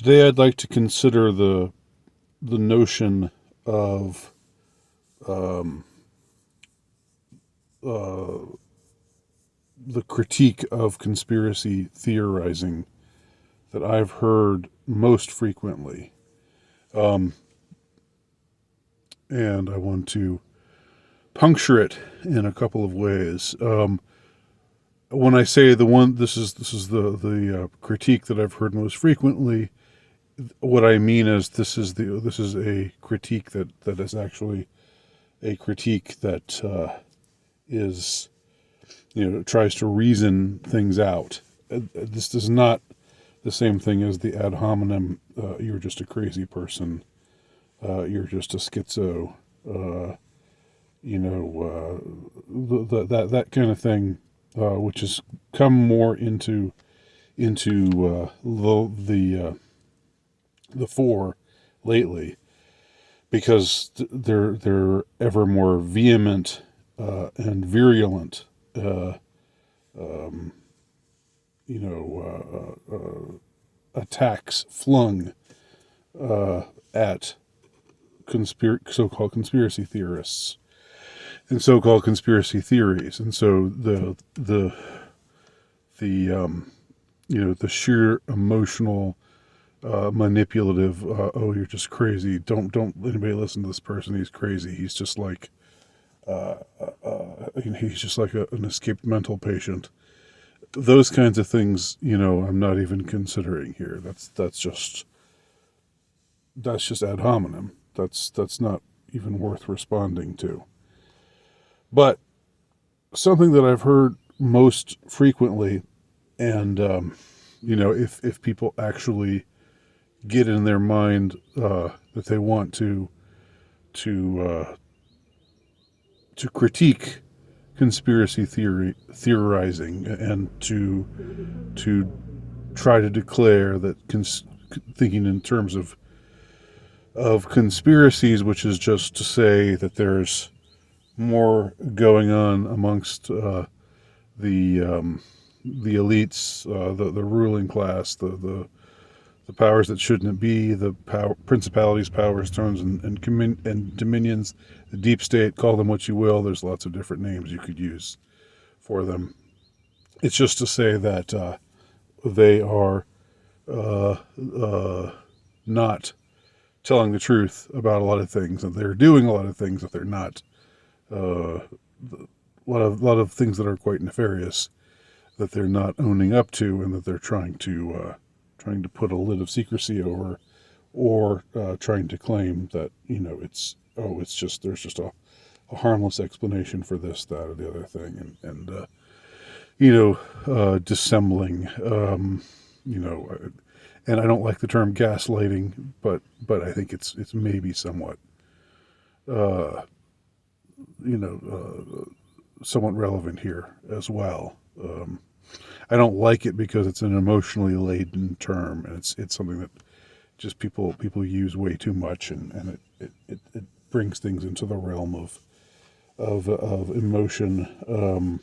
Today I'd like to consider the notion of um, uh, the critique of conspiracy theorizing that I've heard most frequently. Um, and I want to puncture it in a couple of ways. When I say this is the critique that I've heard most frequently. What I mean is this is a critique that is actually a critique that is tries to reason things out. This is not the same thing as the ad hominem. You're just a crazy person. You're just a schizo. That kind of thing, which has come more into the fore lately, because they're ever more vehement and virulent, um, attacks flung at so-called conspiracy theorists and so-called conspiracy theories, and so the sheer emotional, manipulative. Oh, you're just crazy. Don't anybody listen to this person. He's crazy. He's just like he's just like an escaped mental patient. Those kinds of things, I'm not even considering here. That's just ad hominem. That's not even worth responding to. But something that I've heard most frequently, and if people actually get in their mind that they want to critique conspiracy theorizing, and to try to declare that thinking in terms of conspiracies, which is just to say that there's more going on amongst the elites, the ruling class, the powers that shouldn't be, the principalities, powers, thrones, and dominions, the deep state. Call them what you will. There's lots of different names you could use for them. It's just to say that they are not telling the truth about a lot of things, and they're doing a lot of things that they're not. A lot of things that are quite nefarious that they're not owning up to, and that they're trying to put a lid of secrecy over, or trying to claim that it's just there's just a harmless explanation for this, that, or the other thing, and dissembling. And I don't like the term gaslighting, but I think it's maybe somewhat somewhat relevant here as well. I don't like it because it's an emotionally laden term, and it's something that just people use way too much, and it brings things into the realm of emotion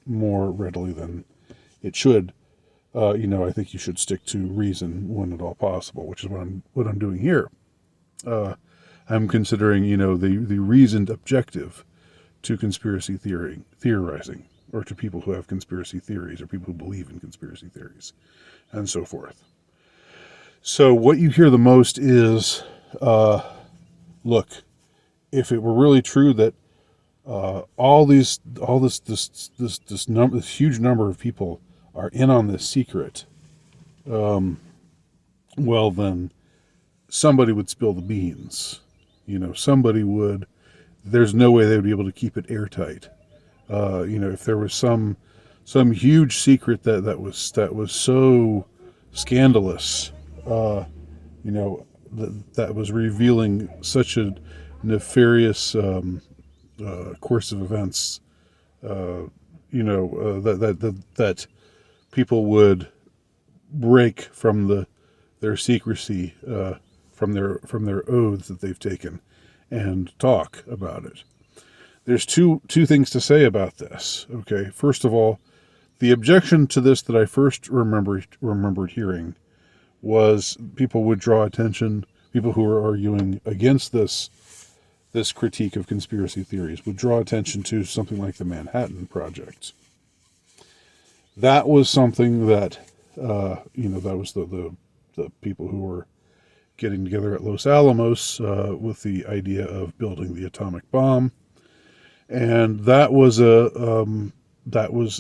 more readily than it should. I think you should stick to reason when at all possible, which is what I'm doing here. I'm considering the reasoned objective to conspiracy theorizing, or to people who have conspiracy theories, or people who believe in conspiracy theories, and so forth. So what you hear the most is, look, if it were really true that this huge number of people are in on this secret, well then somebody would spill the beans. Somebody would. There's no way they would be able to keep it airtight. If there was some huge secret that was so scandalous, that was revealing such a nefarious course of events, that people would break from their secrecy, from their oaths that they've taken, and talk about it. There's two things to say about this. Okay, first of all, the objection to this that I first remembered hearing was people would draw attention, people who were arguing against this critique of conspiracy theories would draw attention to something like the Manhattan Project. That was something that, that was the people who were getting together at Los Alamos with the idea of building the atomic bomb, and that was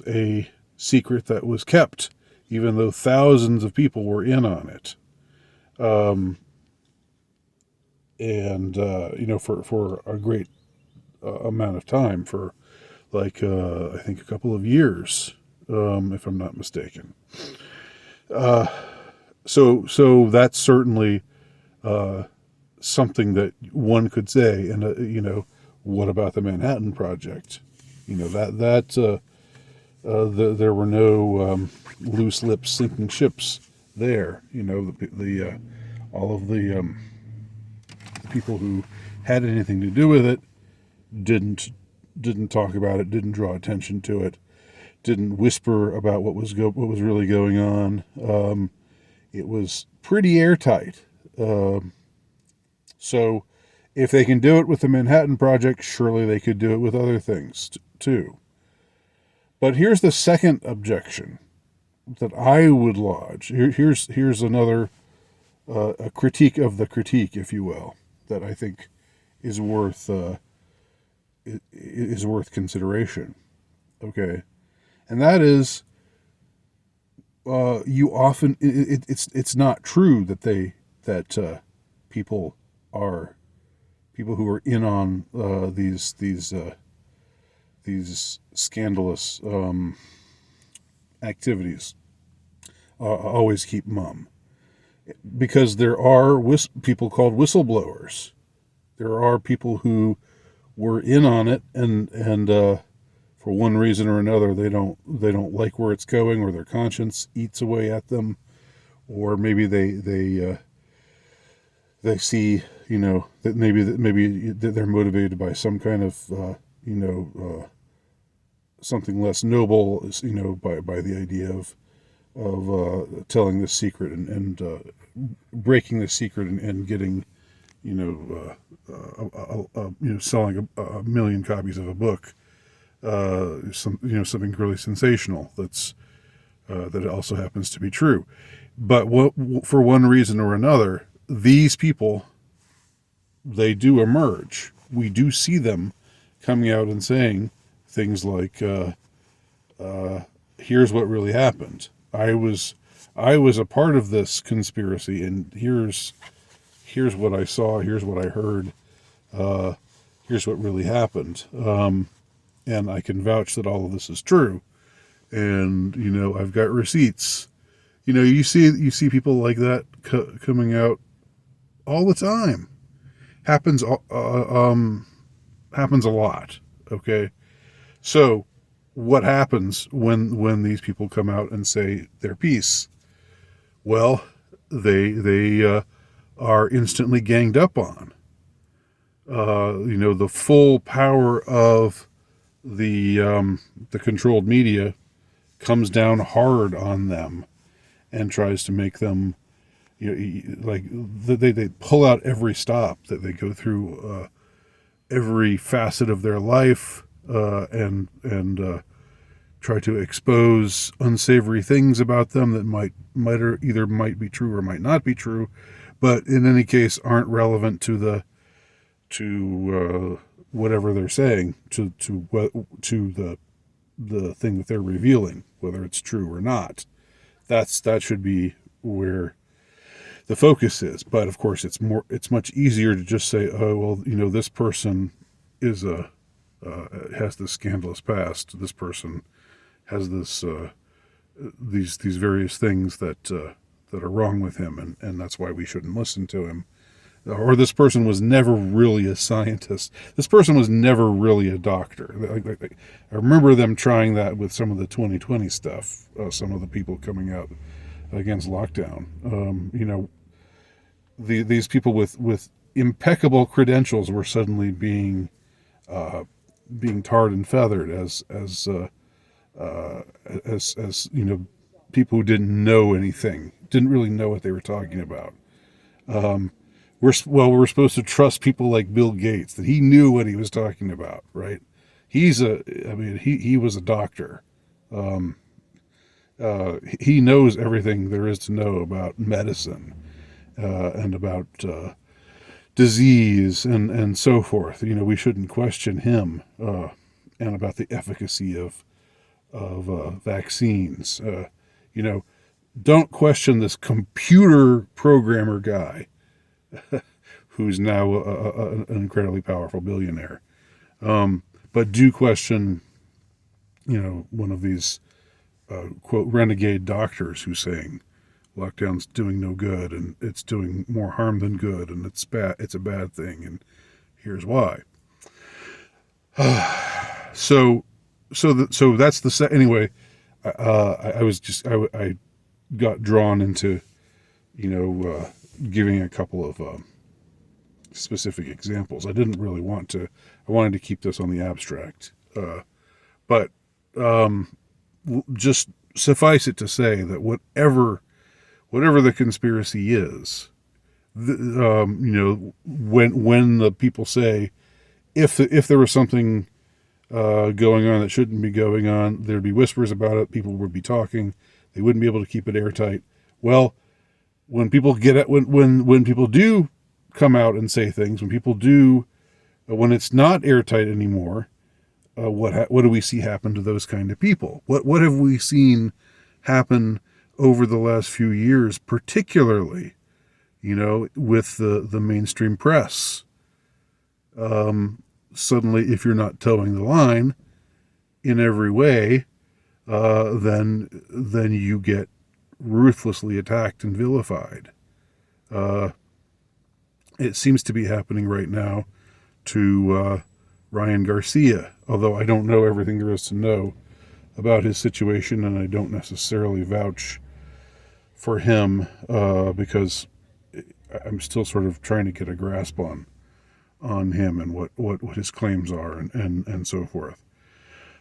a secret that was kept, even though thousands of people were in on it. For a great amount of time, for like I think a couple of years, if I'm not mistaken. So that's certainly something that one could say. And what about the Manhattan Project? There were no loose lips sinking ships there. All of the people who had anything to do with it didn't talk about it, didn't draw attention to it, didn't whisper about what was really going on. It was pretty airtight. So if they can do it with the Manhattan Project, surely they could do it with other things too. But here's the second objection that I would lodge. Here's another a critique of the critique, if you will, that I think is worth consideration. Okay, and that is, you often it's not true that people who are in on these scandalous activities always keep mum, because there are people called whistleblowers. There are people who were in on it, and for one reason or another, they don't like where it's going, or their conscience eats away at them, or maybe they see that maybe they're motivated by some kind of something less noble, by the idea of telling this secret and breaking the secret and getting selling a million copies of a book, something really sensational that also happens to be true. But for one reason or another, these people, they do emerge. We do see them coming out and saying things like, here's what really happened. I was a part of this conspiracy, and here's what I saw, here's what I heard, here's what really happened. And I can vouch that all of this is true. And, I've got receipts. You see people like that coming out all the time. Happens a lot. Okay. So what happens when these people come out and say their piece? Well, they are instantly ganged up on. The full power of the controlled media comes down hard on them and tries to make them, they pull out every stop, that they go through every facet of their life, and try to expose unsavory things about them that might be true or might not be true, but in any case aren't relevant to whatever they're saying, to the thing that they're revealing, whether it's true or not. That should be where the focus is. But of course, it's much easier to just say, oh well, this person is has this scandalous past. This person has this these various things that are wrong with him, and that's why we shouldn't listen to him. Or this person was never really a scientist. This person was never really a doctor. I remember them trying that with some of the 2020 stuff. Some of the people coming out against lockdown. These people with impeccable credentials were suddenly being tarred and feathered as people who didn't know anything, didn't really know what they were talking about. We're supposed to trust people like Bill Gates, that he knew what he was talking about, right? He was a doctor. He knows everything there is to know about medicine, and about disease and so forth. We shouldn't question him, and about the efficacy of vaccines. Don't question this computer programmer guy who's now an incredibly powerful billionaire. But do question, one of these quote renegade doctors who's saying lockdown's doing no good and it's doing more harm than good and it's bad. It's a bad thing, and here's why. So that's the anyway. I got drawn into giving a couple of specific examples. I didn't really want to. I wanted to keep this on the abstract, but just suffice it to say that whatever the conspiracy is, when the people say if there was something going on that shouldn't be going on, there'd be whispers about it. People would be talking. They wouldn't be able to keep it airtight. Well, when people when people do come out and say things, when it's not airtight anymore, what do we see happen to those kind of people? What have we seen happen over the last few years, particularly, with the mainstream press? Suddenly, if you're not towing the line in every way, then you get ruthlessly attacked and vilified. It seems to be happening right now to Ryan Garcia, although I don't know everything there is to know about his situation, and I don't necessarily vouch for him because I'm still sort of trying to get a grasp on him and what his claims are and so forth.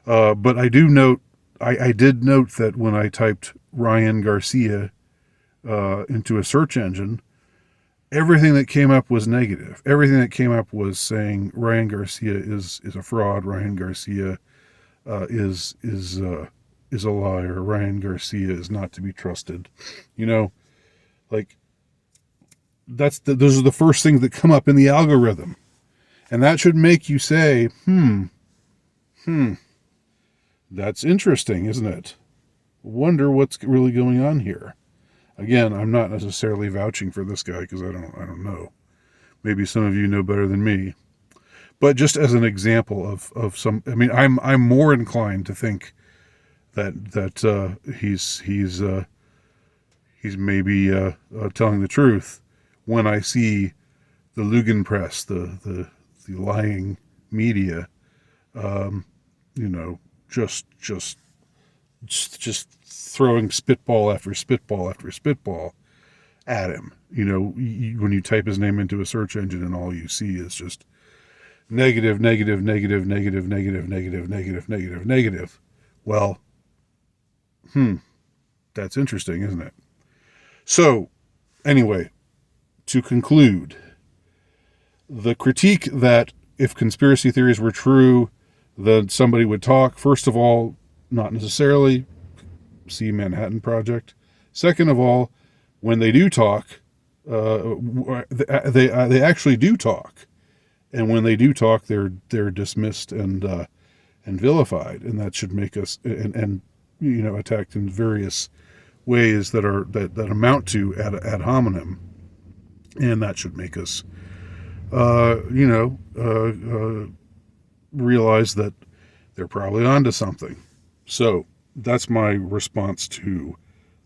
But I did note that when I typed Ryan Garcia into a search engine, everything that came up was negative. Everything that came up was saying Ryan Garcia is a fraud. Ryan Garcia is a liar. Ryan Garcia is not to be trusted. Like those are the first things that come up in the algorithm, and that should make you say, that's interesting, isn't it? Wonder what's really going on here. Again, I'm not necessarily vouching for this guy because I don't know. Maybe some of you know better than me. But just as an example of some, I'm more inclined to think that he's maybe telling the truth when I see the Lugan press, the lying media, just throwing spitball after spitball after spitball at him. When you type his name into a search engine and all you see is just negative, negative, negative, negative, negative, negative, negative, negative, negative. Well, that's interesting, isn't it? So, anyway, to conclude, the critique that if conspiracy theories were true, then somebody would talk. First of all, not necessarily. See Manhattan Project. Second of all, when they do talk, they actually do talk, and when they do talk, they're dismissed and vilified, and that should make us and attacked in various ways that amount to ad hominem, and that should make us realize that they're probably onto something. So that's my response to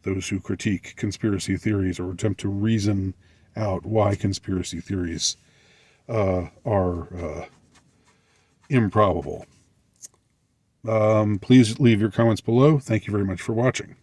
those who critique conspiracy theories or attempt to reason out why conspiracy theories are improbable. Please leave your comments below. Thank you very much for watching.